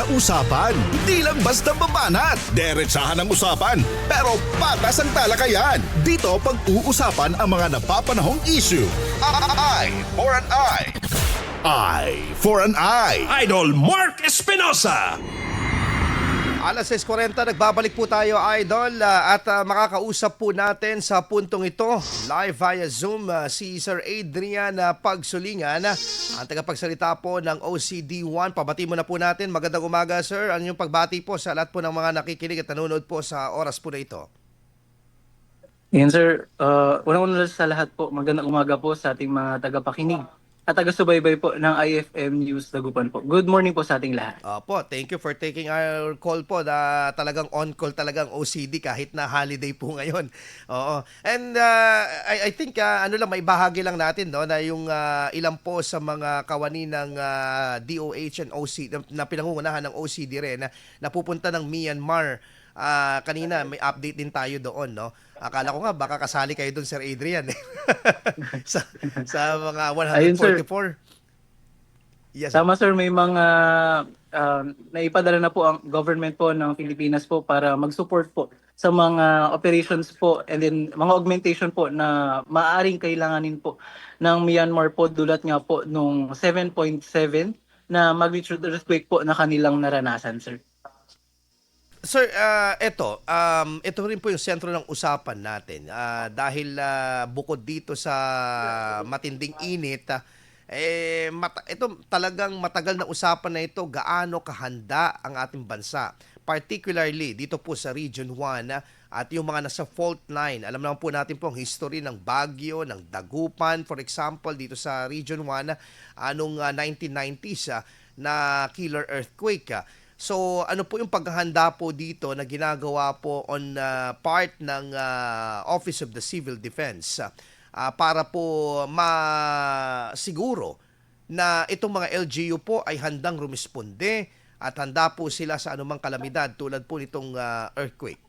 Usapan, hindi lang basta babanat. Derechahan ang usapan, pero patas ang talakayan. Dito pag-uusapan ang mga napapanahong issue. Eye for an eye. Eye for an eye. Idol Mark Espinosa. Alas 6:40, nagbabalik po tayo, Idol, at makakausap po natin sa puntong ito, live via Zoom, si Sir Adrian Pagsulingan, ang tagapagsalita po ng OCD1. Pabati mo na po natin. Magandang umaga, sir. Ano yung pagbati po sa lahat po ng mga nakikinig at nanonood po sa oras po na ito? Yan sir, unang-una sa lahat po, magandang umaga po sa ating mga tagapakinig at taga-subaybay po ng IFM News Dagupan po. Good morning po sa ating lahat. Po, thank you for taking our call po. Talagang on-call talagang OCD kahit na holiday po ngayon. Oo. And I think ano lang, may bahagi lang natin no, na yung ilan po sa mga kawani ng DOH and OCD na pinangungunahan ng OCD rin na napupunta ng Myanmar. Kanina may update din tayo doon, no? Akala ko nga baka kasali kayo doon, Sir Adrian. sa mga 144. Ayun, sir. Yes. Tama sir, may mga naipadala na po ang government po ng Pilipinas po para mag-support po sa mga operations po and then mga augmentation po na maaaring kailanganin po ng Myanmar po dulot nga po nung 7.7 na magnitude earthquake po na kanilang naranasan, sir. Sir, ito rin po yung sentro ng usapan natin. Dahil bukod dito sa matinding init, ito talagang matagal na usapan na ito, gaano kahanda ang ating bansa. Particularly dito po sa Region 1 at yung mga nasa fault line. Alam naman po natin po ang history ng Baguio, ng Dagupan, for example, dito sa Region 1, anong 1990s na killer earthquake. So ano po yung paghahanda po dito na ginagawa po on part ng Office of the Civil Defense para po masiguro na itong mga LGU po ay handang rumisponde at handa po sila sa anumang kalamidad tulad po nitong earthquake?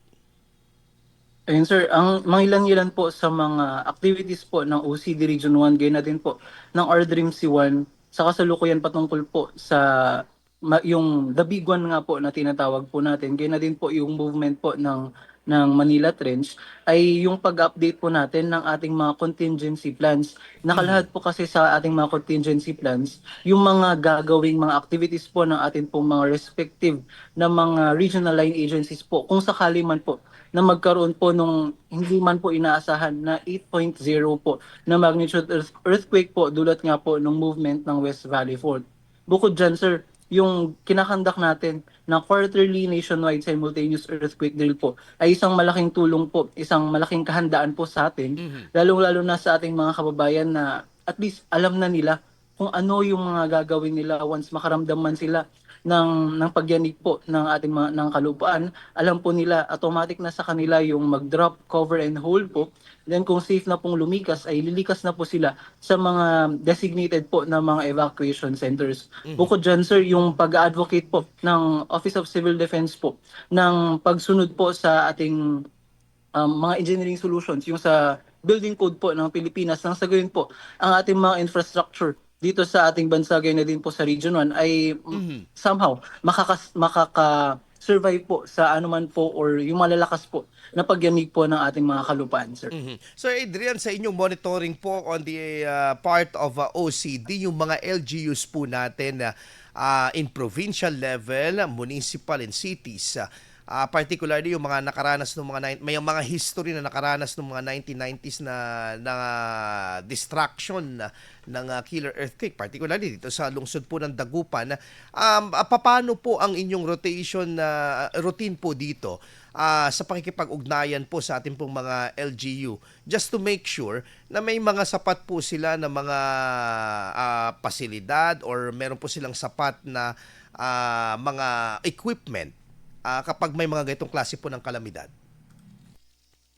Ayun sir, ang mangilan-ilan po sa mga activities po ng OCD Region 1, gayon na din po ng RDRIM C1 sa kasalukuyan patungkol po sa yung the big one nga po na tinatawag po natin, gayon na din po yung movement po ng Manila Trench ay yung pag-update po natin ng ating mga contingency plans. Nakalahat po kasi sa ating mga contingency plans yung mga gagawing mga activities po ng ating pong mga respective na mga regional line agencies po kung sakali man po na magkaroon po nung hindi man po inaasahan na 8.0 po na magnitude earthquake po dulot nga po ng movement ng West Valley Fault. Bukod dyan sir, yung kinakandak natin na quarterly nationwide simultaneous earthquake drill po ay isang malaking tulong po, isang malaking kahandaan po sa atin, lalong-lalo na sa ating mga kababayan na at least alam na nila kung ano yung mga gagawin nila once makaramdam man sila ng pagyanig po ng ating mga ng kalupaan. Alam po nila automatic na sa kanila yung mag-drop, cover and hold po. Then kung safe na pong lumikas ay lilikas na po sila sa mga designated po na mga evacuation centers. Bukod dyan sir, yung pag-advocate po ng Office of Civil Defense po ng pagsunod po sa ating mga engineering solutions, yung sa building code po ng Pilipinas, nang sa gayon po ang ating mga infrastructure dito sa ating bansa, gayon na din po sa Region 1 ay somehow makaka-survive po sa anuman po or yung malalakas po na pagyamig po ng ating mga kalupaan, sir. Sir Adrian, sa inyong monitoring po on the part of OCD, yung mga LGUs po natin in provincial level, municipal and cities, particularly yung mga nakaranas ng may mga history na nakaranas ng mga 1990s na distraction ng killer earthquake, particularly dito sa lungsod po ng Dagupan. Paano po ang inyong routine po dito sa pakikipag-ugnayan po sa ating pong mga LGU just to make sure na may mga sapat po sila na mga pasilidad or meron po silang sapat na mga equipment kapag may mga ganitong klase po ng kalamidad?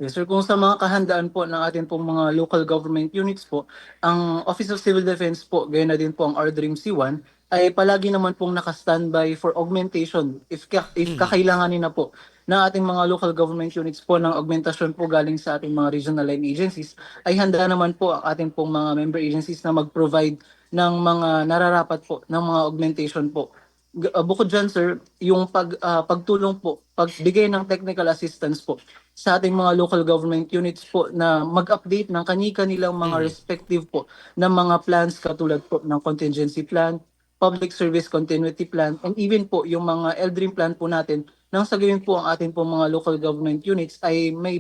Yes, sir. Kung sa mga kahandaan po ng ating pong mga local government units po, ang Office of Civil Defense po, gayon na din po ang RDRIM C1, ay palagi naman pong naka-standby for augmentation if kakailanganin na po ng ating mga local government units po ng augmentation po galing sa ating mga regional line agencies, ay handa naman po ang ating pong mga member agencies na mag-provide ng mga nararapat po ng mga augmentation po bukod dyan, sir, yung pagtulong po, pagbigay ng technical assistance po sa ating mga local government units po na mag-update ng kani-kanilang mga respective po ng mga plans katulad po ng contingency plan, public service continuity plan, and even po yung mga LDRIM plan po natin nang sa gayon po ang ating po mga local government units ay may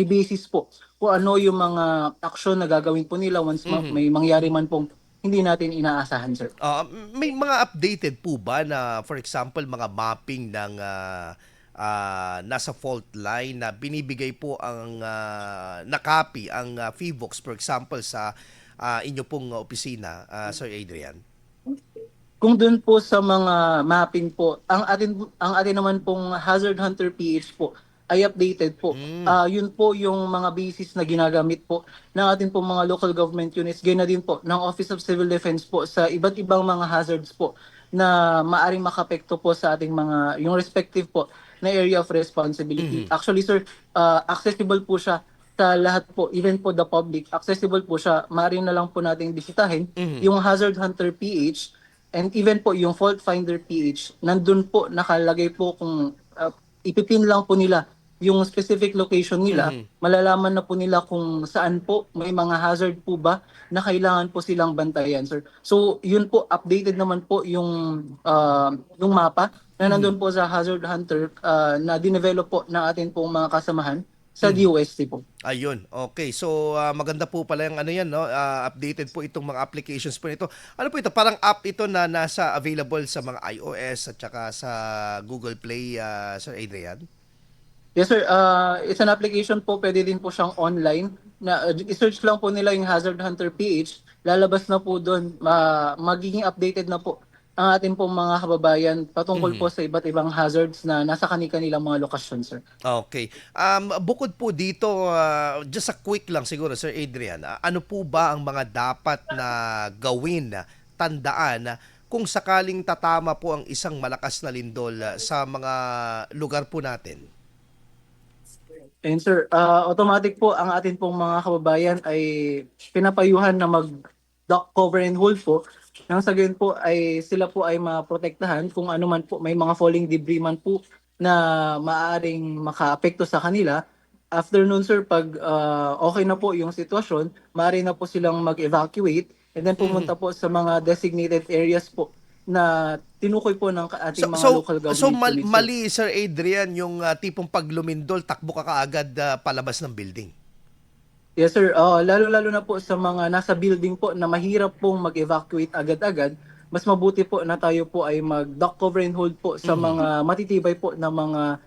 basis po kung ano yung mga aksyon na gagawin po nila once may mangyari man pong hindi natin inaasahan, sir. May mga updated po ba na, for example, mga mapping ng nasa fault line na binibigay po ang na-copy ang PHIVOLCS, for example, sa inyo pong opisina, Sir Adrian? Kung dun po sa mga mapping po, ang atin naman pong Hazard Hunter PH po ay updated po. Yun po yung mga basis na ginagamit po ng ating pong mga local government units, gaya na din po ng Office of Civil Defense po sa iba't ibang mga hazards po na maaring makapekto po sa ating mga, yung respective po na area of responsibility. Actually, sir, accessible po siya sa lahat po, even po the public, accessible po siya. Maaring na lang po nating bisitahin yung Hazard Hunter PH. And even po yung Fault Finder PH, nandun po nakalagay po kung ipipin lang po nila yung specific location nila, malalaman na po nila kung saan po may mga hazard po ba na kailangan po silang bantayan, sir. So, yun po, updated naman po yung mapa na nandun po sa Hazard Hunter na dinevelop po ng atin pong mga kasamahan sa DOST po. Ayun. Okay. So maganda po pala yung ano yan, no? Updated po itong mga applications po nito. Ano po ito? Parang app ito na nasa available sa mga iOS at saka sa Google Play, Sir Adrian? Yes, sir. It's an application po. Pwede din po siyang online. I-search lang po nila yung Hazard Hunter PH. Lalabas na po doon. Magiging updated na po ang ating pong mga kababayan patungkol po sa iba't ibang hazards na nasa kanilang mga lokasyon, sir. Okay. Bukod po dito, just a quick lang siguro, Sir Adrian, ano po ba ang mga dapat na gawin, tandaan, kung sakaling tatama po ang isang malakas na lindol sa mga lugar po natin? And sir, automatic po ang atin pong mga kababayan ay pinapayuhan na mag-duck cover and hold po. Nang sa gayon po ay sila po ay maprotektahan kung ano man po, may mga falling debris man po na maaaring makaapekto sa kanila. After nun, sir, pag okay na po yung sitwasyon, maaari na po silang mag-evacuate and then pumunta po sa mga designated areas po na tinukoy po ng ating mga local government units, sir. Mali, Sir Adrian, yung tipong paglumindol, takbo ka kaagad palabas ng building. Yes, sir. Lalo-lalo na po sa mga nasa building po na mahirap pong mag-evacuate agad-agad, mas mabuti po na tayo po ay mag-duck cover and hold po sa mga matitibay po na mga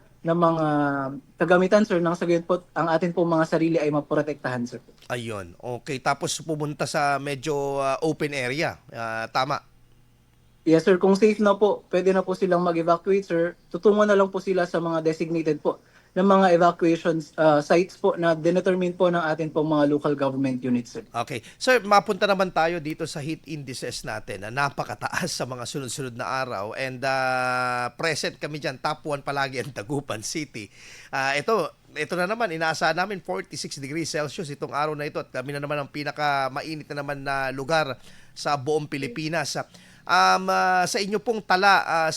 kagamitan, sir, nang sa gayon po ang atin po mga sarili ay maprotektahan, sir. Ayun. Okay. Tapos pumunta sa medyo open area. Tama. Yes, sir. Kung safe na po, pwede na po silang mag-evacuate, sir. Tutungo na lang po sila sa mga designated po ng mga evacuation sites po na determine po ng atin pong mga local government units, sir. Okay. Sir, mapunta naman tayo dito sa heat indices natin na napakataas sa mga sunod-sunod na araw and present kami dyan, top 1 palagi ang Dagupan City. Ito na naman, inaasahan namin 46 degrees Celsius itong araw na ito at kami na naman ang pinaka-mainit na naman na lugar sa buong Pilipinas. Sa inyo pong tala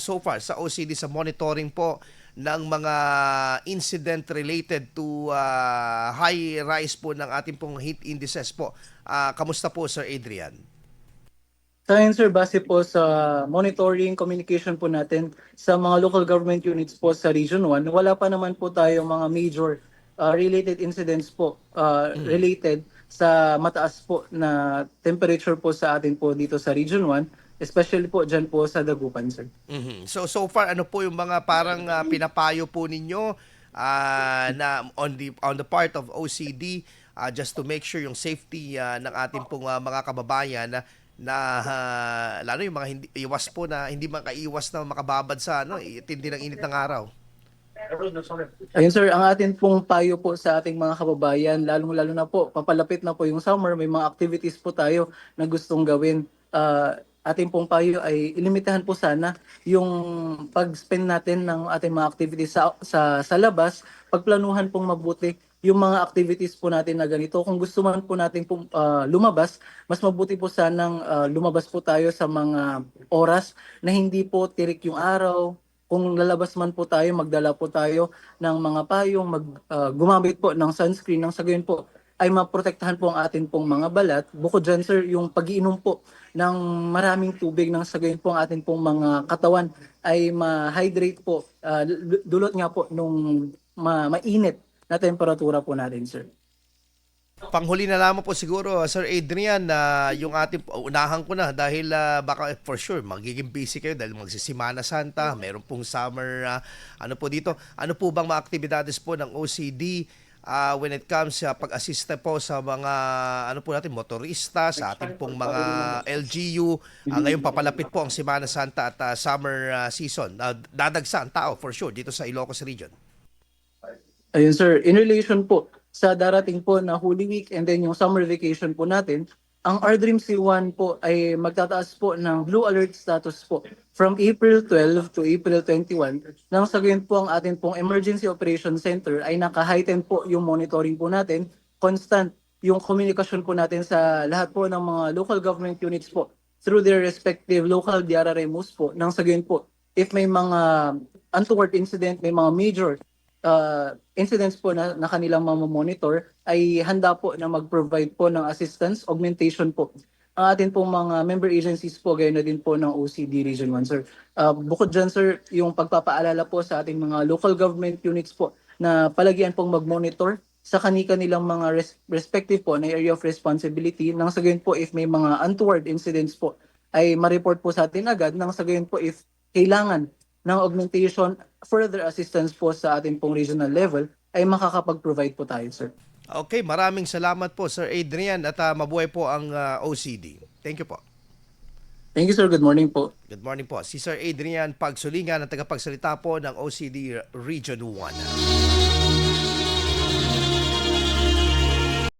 so far sa OCD, sa monitoring po ng mga incident related to high rise po ng ating pong heat indices po. Kamusta po, Sir Adrian? Sa akin, sir, base po sa monitoring communication po natin sa mga local government units po sa Region 1, wala pa naman po tayo mga major related incidents po related sa mataas po na temperature po sa atin po dito sa Region 1. Especially po dyan po sa Dagupan, sir. So far, ano po yung mga parang pinapayo po ninyo na on the part of OCD just to make sure yung safety ng ating pong mga kababayan na lalo yung mga hindi iwas po na hindi makaiwas na makababad sa tindi ng init ng araw? Ayun, sir, ang atin pong payo po sa ating mga kababayan, lalong-lalo na po, papalapit na po yung summer, may mga activities po tayo na gustong gawin. Ating pong payo ay ilimitahan po sana yung pag-spend natin ng ating mga activities sa labas, pagplanuhan pong mabuti yung mga activities po natin na ganito. Kung gusto man po natin po, lumabas, mas mabuti po sanang lumabas po tayo sa mga oras na hindi po tirik yung araw. Kung lalabas man po tayo, magdala po tayo ng mga payong, gumamit po ng sunscreen nang sa gayon po ay maprotektahan po ang atin pong mga balat. Bukod dyan, sir, yung pag-iinom po ng maraming tubig nang sa gayon po ang atin pong mga katawan ay ma-hydrate po. Dulot nga po nung mainit na temperatura po natin, sir. Panghuli na lamang po siguro, Sir Adrian, na yung ating, unahan ko na dahil baka for sure magiging busy kayo dahil magsisimana Santa, meron pong summer, ano po dito, ano po bang mga aktibidades po ng OCD when it comes sa pag-assist po sa mga, ano po natin, motorista, sa ating pong mga LGU. Ngayon papalapit po ang Semana Santa at summer season. Dadagsa ang tao for sure dito sa Ilocos Region. Ayun, sir, in relation po sa darating po na Holy Week and then yung summer vacation po natin, ang R-Dream C1 po ay magtataas po ng Blue Alert status po from April 12 to April 21. Nang sa gayon po ang atin pong Emergency Operations Center ay naka-heighten po yung monitoring po natin, constant yung communication po natin sa lahat po ng mga local government units po through their respective local DRRMOs po. Nang sa gayon po, if may mga untoward incident, may mga major incidents po na kanilang mamamonitor, ay handa po na mag-provide po ng assistance, augmentation po. Ang atin pong mga member agencies po, gaya na din po ng OCD Region 1, sir. Bukod dyan, sir, yung pagpapaalala po sa ating mga local government units po na palagian pong mag-monitor sa kanilang mga respective po na area of responsibility. Nang sa gayon po, if may mga untoward incidents po, ay ma-report po sa atin agad. Nang sa gayon po, if kailangan ng augmentation, further assistance po sa ating pong regional level, ay makakapag-provide po tayo, sir. Okay, maraming salamat po, Sir Adrian, at mabuhay po ang OCD. Thank you po. Thank you, sir. Good morning po. Good morning po. Si Sir Adrian Pagsulingan, ang tagapagsalita po ng OCD Region 1.